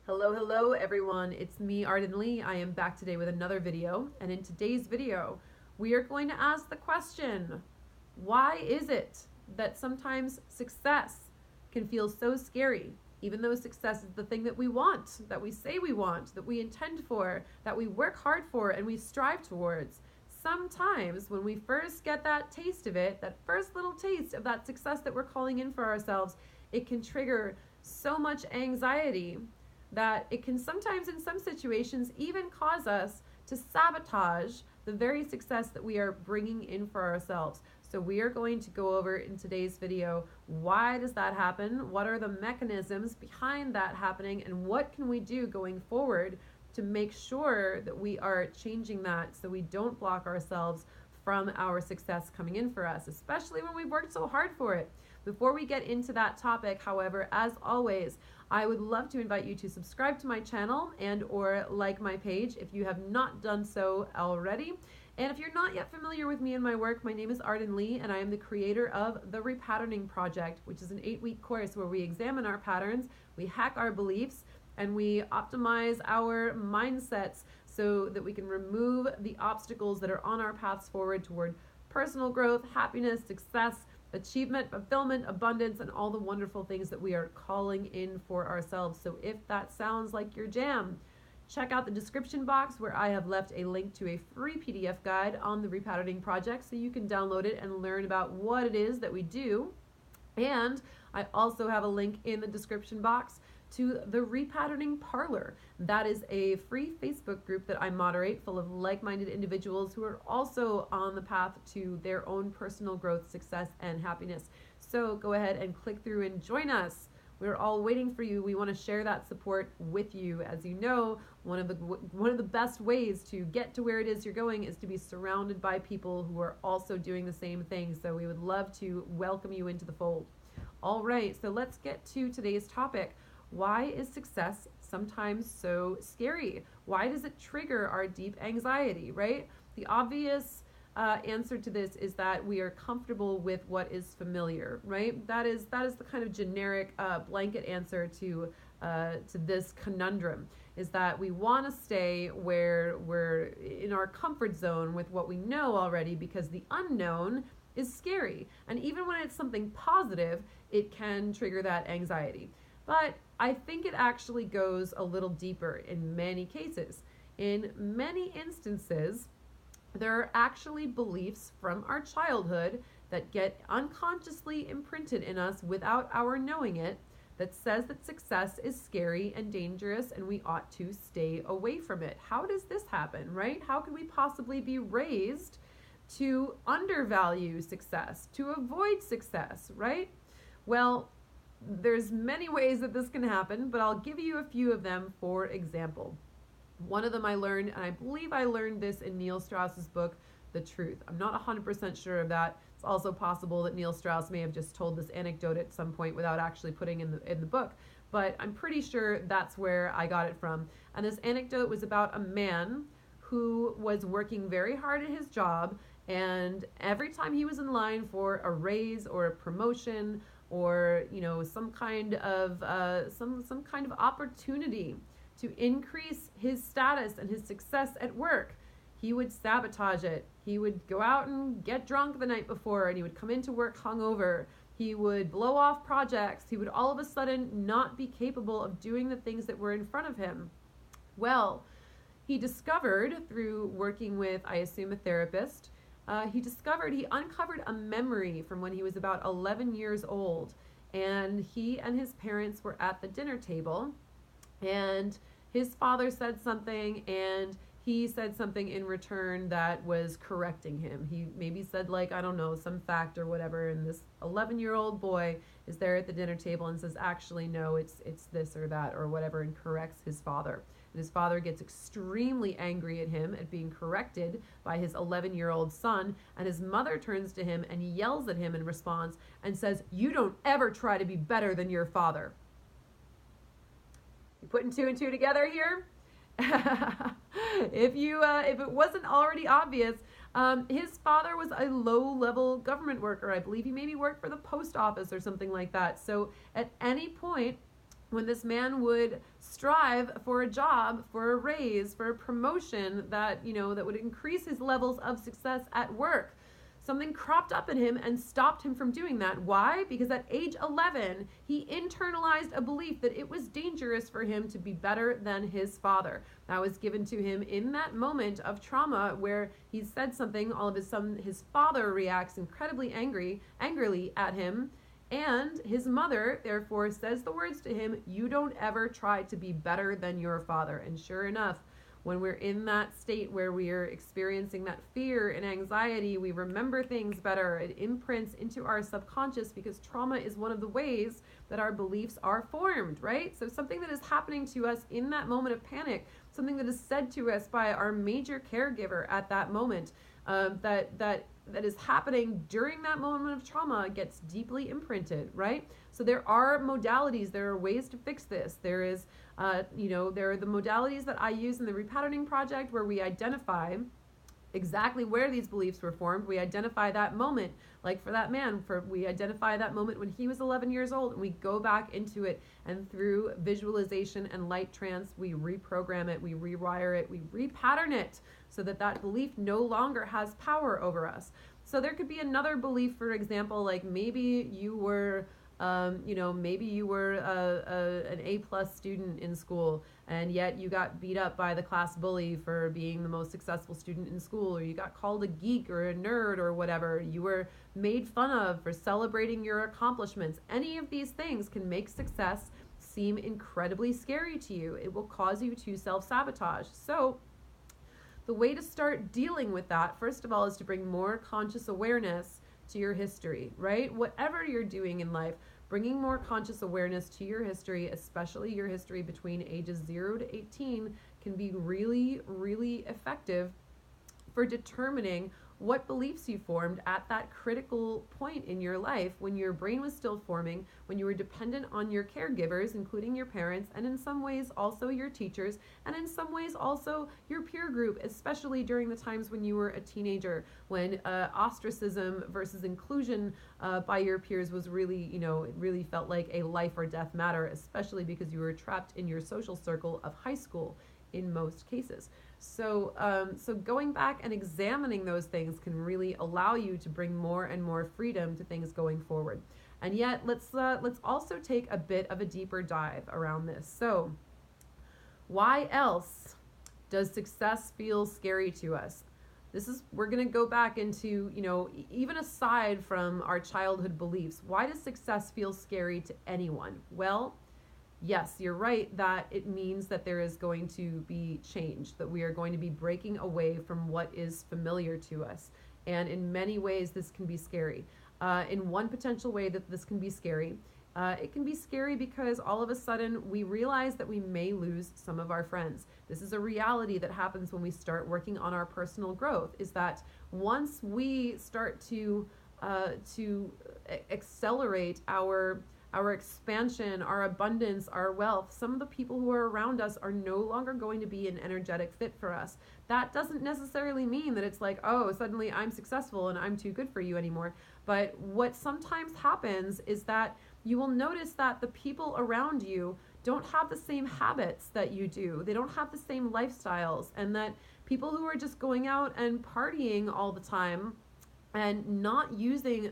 Hello everyone. It's me, Arden Lee. I am back today with another video. And in today's video, we are going to ask the question, why is it that sometimes success can feel so scary, even though success is the thing that we want, that we say we want, that we intend for, that we work hard for, and we strive towards? Sometimes when we first get that taste of it, that first little taste of that success that we're calling in for ourselves, it can trigger so much anxiety that it can sometimes, in some situations, even cause us to sabotage the very success that we are bringing in for ourselves. So we are going to go over in today's video, why does that happen? What are the mechanisms behind that happening? And what can we do going forward to make sure that we are changing that so we don't block ourselves from our success coming in for us, especially when we've worked so hard for it. Before we get into that topic, however, as always, I would love to invite you to subscribe to my channel and or like my page if you have not done so already. And if you're not yet familiar with me and my work, my name is Arden Lee, and I am the creator of the Repatterning Project, which is an 8-week course where we examine our patterns, we hack our beliefs, and we optimize our mindsets so that we can remove the obstacles that are on our paths forward toward personal growth, happiness, success, achievement, fulfillment, abundance, and all the wonderful things that we are calling in for ourselves. So if that sounds like your jam, check out the description box where I have left a link to a free PDF guide on the Repatterning Project so you can download it and learn about what it is that we do. And I also have a link in the description box to the Repatterning Parlor. That is a free Facebook group that I moderate full of like-minded individuals who are also on the path to their own personal growth, success, and happiness. So go ahead and click through and join us. We're all waiting for you. We want to share that support with you. As you know, one of the best ways to get to where it is you're going is to be surrounded by people who are also doing the same thing. So we would love to welcome you into the fold. All right, so let's get to today's topic. Why is success sometimes so scary? Why does it trigger our deep anxiety, right? The obvious answer to this is that we are comfortable with what is familiar, right? That is the kind of generic blanket answer to this conundrum, is that we want to stay where we're in our comfort zone with what we know already, because the unknown is scary. And even when it's something positive, it can trigger that anxiety. But I think it actually goes a little deeper in many cases. In many instances, there are actually beliefs from our childhood that get unconsciously imprinted in us without our knowing it, that says that success is scary and dangerous and we ought to stay away from it. How does this happen, right? How can we possibly be raised to undervalue success, to avoid success, right? Well, there's many ways that this can happen, but I'll give you a few of them. For example, one of them I learned, and I believe I learned this in Neil Strauss's book, The Truth. I'm not 100% sure of that. It's also possible that Neil Strauss may have just told this anecdote at some point without actually putting in the book, but I'm pretty sure that's where I got it from. And this anecdote was about a man who was working very hard at his job, and every time he was in line for a raise or a promotion or some kind of opportunity to increase his status and his success at work, he would sabotage it. He would go out and get drunk the night before, and he would come into work hungover. He would blow off projects. He would all of a sudden not be capable of doing the things that were in front of him. Well, he discovered through working with, I assume, a therapist, he uncovered a memory from when he was about 11 years old, and he and his parents were at the dinner table, and his father said something, and he said something in return that was correcting him. He maybe said, like, I don't know, some fact or whatever, and this 11-year-old boy is there at the dinner table and says, actually, no, it's this or that or whatever, and corrects his father. And his father gets extremely angry at him at being corrected by his 11-year-old son, and his mother turns to him and yells at him in response and says, "You don't ever try to be better than your father." You putting two and two together here? If it wasn't already obvious, his father was a low-level government worker. I believe he maybe worked for the post office or something like that. So at any point when this man would strive for a job, for a raise, for a promotion that, that would increase his levels of success at work, something cropped up in him and stopped him from doing that. Why? Because at age 11, he internalized a belief that it was dangerous for him to be better than his father. That was given to him in that moment of trauma where he said something, all of a sudden his father reacts incredibly angrily at him. And his mother, therefore, says the words to him, "You don't ever try to be better than your father." And sure enough, when we're in that state where we are experiencing that fear and anxiety, we remember things better. It imprints into our subconscious because trauma is one of the ways that our beliefs are formed, right? So something that is happening to us in that moment of panic, something that is said to us by our major caregiver at that moment, that is happening during that moment of trauma gets deeply imprinted, right? So there are modalities, there are ways to fix this. There is, there are the modalities that I use in the repatterning project where we identify exactly where these beliefs were formed. We identify that moment, like for that man, we identify that moment when he was 11 years old, and we go back into it, and through visualization and light trance, we reprogram it, we rewire it, we repattern it so that that belief no longer has power over us. So there could be another belief, for example, like maybe you were an A+ student in school, and yet you got beat up by the class bully for being the most successful student in school, or you got called a geek or a nerd or whatever. You were made fun of for celebrating your accomplishments. Any of these things can make success seem incredibly scary to you. It will cause you to self-sabotage. So the way to start dealing with that, first of all, is to bring more conscious awareness to your history, right? Whatever you're doing in life, bringing more conscious awareness to your history, especially your history between ages 0 to 18, can be really, really effective for determining what beliefs you formed at that critical point in your life when your brain was still forming, when you were dependent on your caregivers, including your parents, and in some ways also your teachers, and in some ways also your peer group, especially during the times when you were a teenager, when ostracism versus inclusion by your peers was really, it really felt like a life or death matter, especially because you were trapped in your social circle of high school in most cases. So going back and examining those things can really allow you to bring more and more freedom to things going forward. And yet, let's also take a bit of a deeper dive around this. So, why else does success feel scary to us? We're going to go back into, even aside from our childhood beliefs, why does success feel scary to anyone? Well, yes, you're right that it means that there is going to be change, that we are going to be breaking away from what is familiar to us. And in many ways, this can be scary. In one potential way that this can be scary, it can be scary because all of a sudden we realize that we may lose some of our friends. This is a reality that happens when we start working on our personal growth, is that once we start to accelerate our expansion, our abundance, our wealth, some of the people who are around us are no longer going to be an energetic fit for us. That doesn't necessarily mean that it's like, oh, suddenly I'm successful and I'm too good for you anymore. But what sometimes happens is that you will notice that the people around you don't have the same habits that you do. They don't have the same lifestyles, and that people who are just going out and partying all the time and not using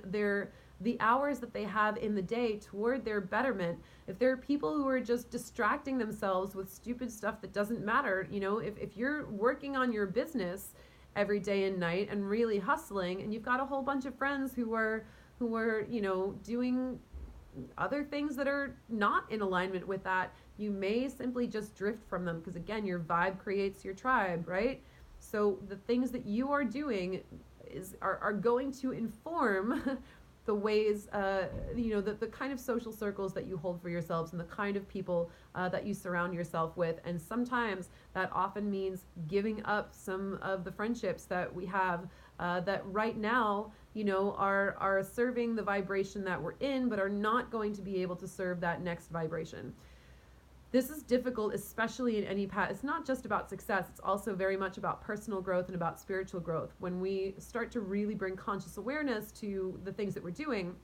the hours that they have in the day toward their betterment, if there are people who are just distracting themselves with stupid stuff that doesn't matter, if you're working on your business every day and night and really hustling, and you've got a whole bunch of friends who are doing other things that are not in alignment with that, you may simply just drift from them, because again, your vibe creates your tribe, right? So the things that you are doing are going to inform the ways, the kind of social circles that you hold for yourselves and the kind of people that you surround yourself with. And sometimes that often means giving up some of the friendships that we have that right now, are serving the vibration that we're in, but are not going to be able to serve that next vibration. This is difficult, especially in any path. It's not just about success. It's also very much about personal growth and about spiritual growth. When we start to really bring conscious awareness to the things that we're doing,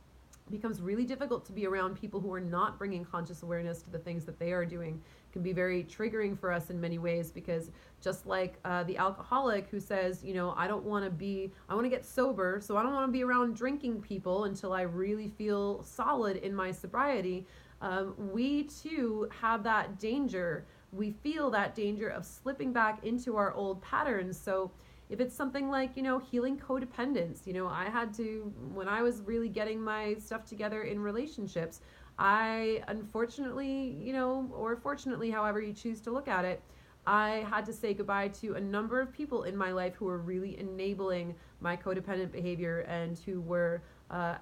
becomes really difficult to be around people who are not bringing conscious awareness to the things that they are doing. It can be very triggering for us in many ways, because just like the alcoholic who says, you know, I want to get sober, so I don't want to be around drinking people until I really feel solid in my sobriety. We too have that danger. We feel that danger of slipping back into our old patterns. So if it's something like, you know, healing codependence, you know, I had to, when I was really getting my stuff together in relationships, I unfortunately, you know, or fortunately, however you choose to look at it, I had to say goodbye to a number of people in my life who were really enabling my codependent behavior and who were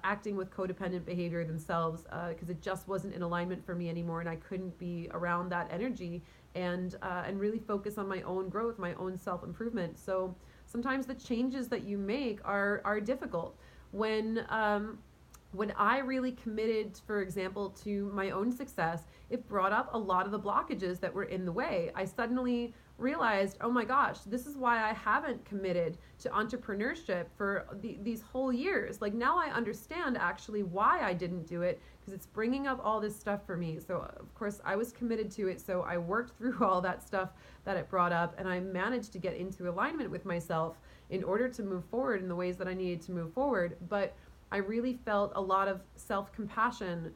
acting with codependent behavior themselves, because it just wasn't in alignment for me anymore, and I couldn't be around that energy and really focus on my own growth, my own self-improvement. So sometimes the changes that you make are difficult. When I really committed, for example, to my own success, it brought up a lot of the blockages that were in the way. I suddenly realized, oh my gosh, this is why I haven't committed to entrepreneurship for these whole years. Like, now I understand actually why I didn't do it, because it's bringing up all this stuff for me. So of course I was committed to it, so I worked through all that stuff that it brought up, and I managed to get into alignment with myself in order to move forward in the ways that I needed to move forward. But I really felt a lot of self-compassion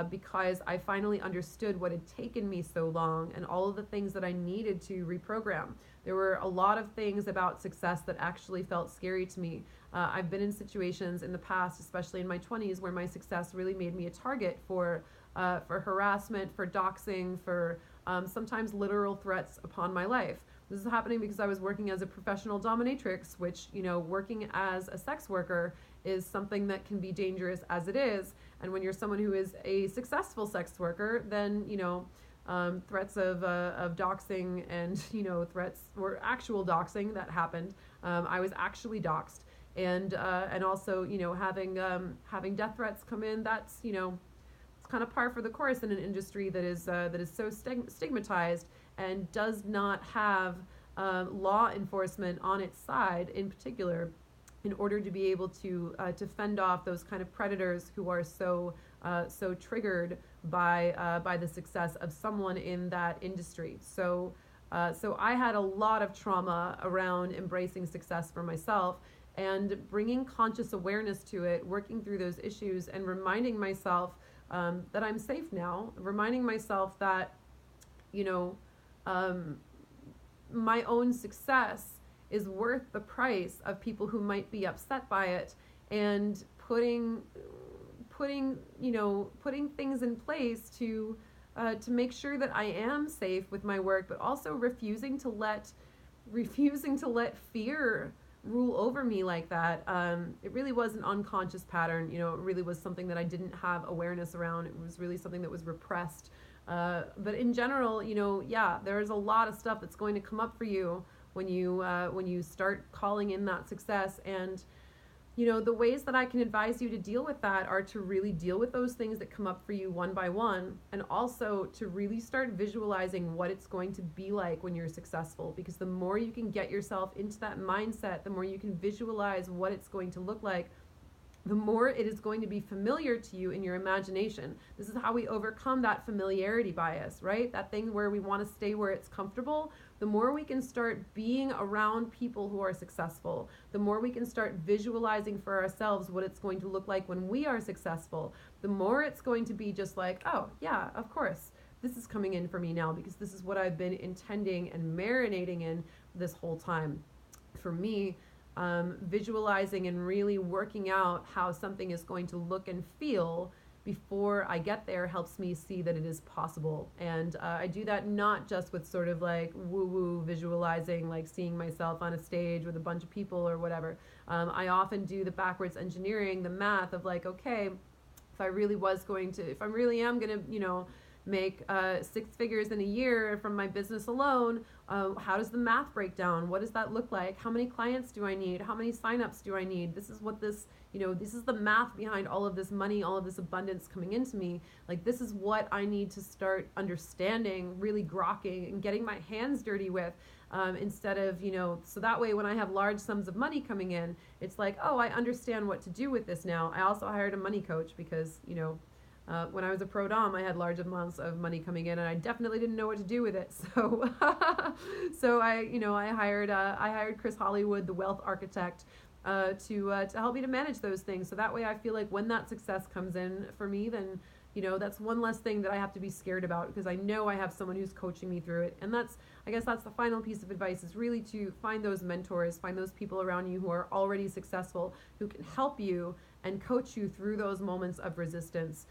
because I finally understood what had taken me so long and all of the things that I needed to reprogram. There were a lot of things about success that actually felt scary to me. I've been in situations in the past, especially in my 20s, where my success really made me a target for harassment, for doxing, for sometimes literal threats upon my life. This is happening because I was working as a professional dominatrix, which, you know, working as a sex worker is something that can be dangerous as it is. And when you're someone who is a successful sex worker, then, you know, threats of doxing and, you know, threats or actual doxing that happened. I was actually doxed. And also, you know, having death threats come in, that's, you know, it's kind of par for the course in an industry that is so stigmatized and does not have law enforcement on its side in particular, in order to be able to fend off those kind of predators who are so triggered by the success of someone in that industry. So I had a lot of trauma around embracing success for myself and bringing conscious awareness to it, working through those issues, and reminding myself that I'm safe now, reminding myself that, you know, my own success is worth the price of people who might be upset by it, and putting things in place to make sure that I am safe with my work, but also refusing to let fear rule over me like that. It really was an unconscious pattern. You know, it really was something that I didn't have awareness around. It was really something that was repressed. But in general, you know, yeah, there's a lot of stuff that's going to come up for you when you start calling in that success. And, you know, the ways that I can advise you to deal with that are to really deal with those things that come up for you one by one, and also to really start visualizing what it's going to be like when you're successful. Because the more you can get yourself into that mindset, the more you can visualize what it's going to look like, the more it is going to be familiar to you in your imagination. This is how we overcome that familiarity bias, right? That thing where we want to stay where it's comfortable. The more we can start being around people who are successful, the more we can start visualizing for ourselves what it's going to look like when we are successful, the more it's going to be just like, oh yeah, of course, this is coming in for me now, because this is what I've been intending and marinating in this whole time. For me, visualizing and really working out how something is going to look and feel before I get there helps me see that it is possible. And I do that not just with sort of like woo-woo visualizing, like seeing myself on a stage with a bunch of people or whatever. I often do the backwards engineering, the math of like, okay, if I really am going to, you know, make 6 figures in a year from my business alone. How does the math break down? What does that look like? How many clients do I need? How many signups do I need? This is what this, this is the math behind all of this money, all of this abundance coming into me. Like, this is what I need to start understanding, really grokking and getting my hands dirty with. Instead of, so that way when I have large sums of money coming in, it's like, oh, I understand what to do with this now. I also hired a money coach because, when I was a pro dom, I had large amounts of money coming in, and I definitely didn't know what to do with it. So, so I hired Chris Hollywood, the wealth architect, to help me to manage those things. So that way, I feel like when that success comes in for me, then that's one less thing that I have to be scared about, because I know I have someone who's coaching me through it. And I guess that's the final piece of advice, is really to find those mentors, find those people around you who are already successful, who can help you and coach you through those moments of resistance.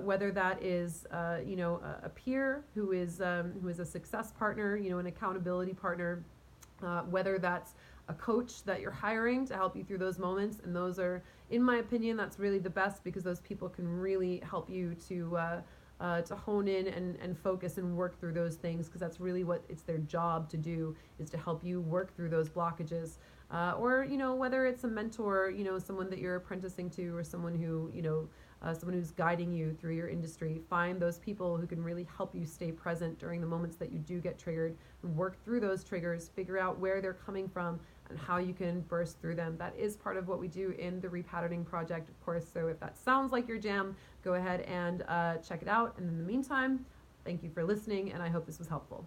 Whether that is, a peer who is a success partner, an accountability partner, whether that's a coach that you're hiring to help you through those moments. And those are, in my opinion, that's really the best, because those people can really help you to hone in and focus and work through those things, because that's really what it's their job to do, is to help you work through those blockages. Or, whether it's a mentor, someone that you're apprenticing to, or someone who, someone who's guiding you through your industry. Find those people who can really help you stay present during the moments that you do get triggered, and work through those triggers, figure out where they're coming from and how you can burst through them. That is part of what we do in the Repatterning Project, of course. So if that sounds like your jam, go ahead and check it out. And in the meantime, thank you for listening, and I hope this was helpful.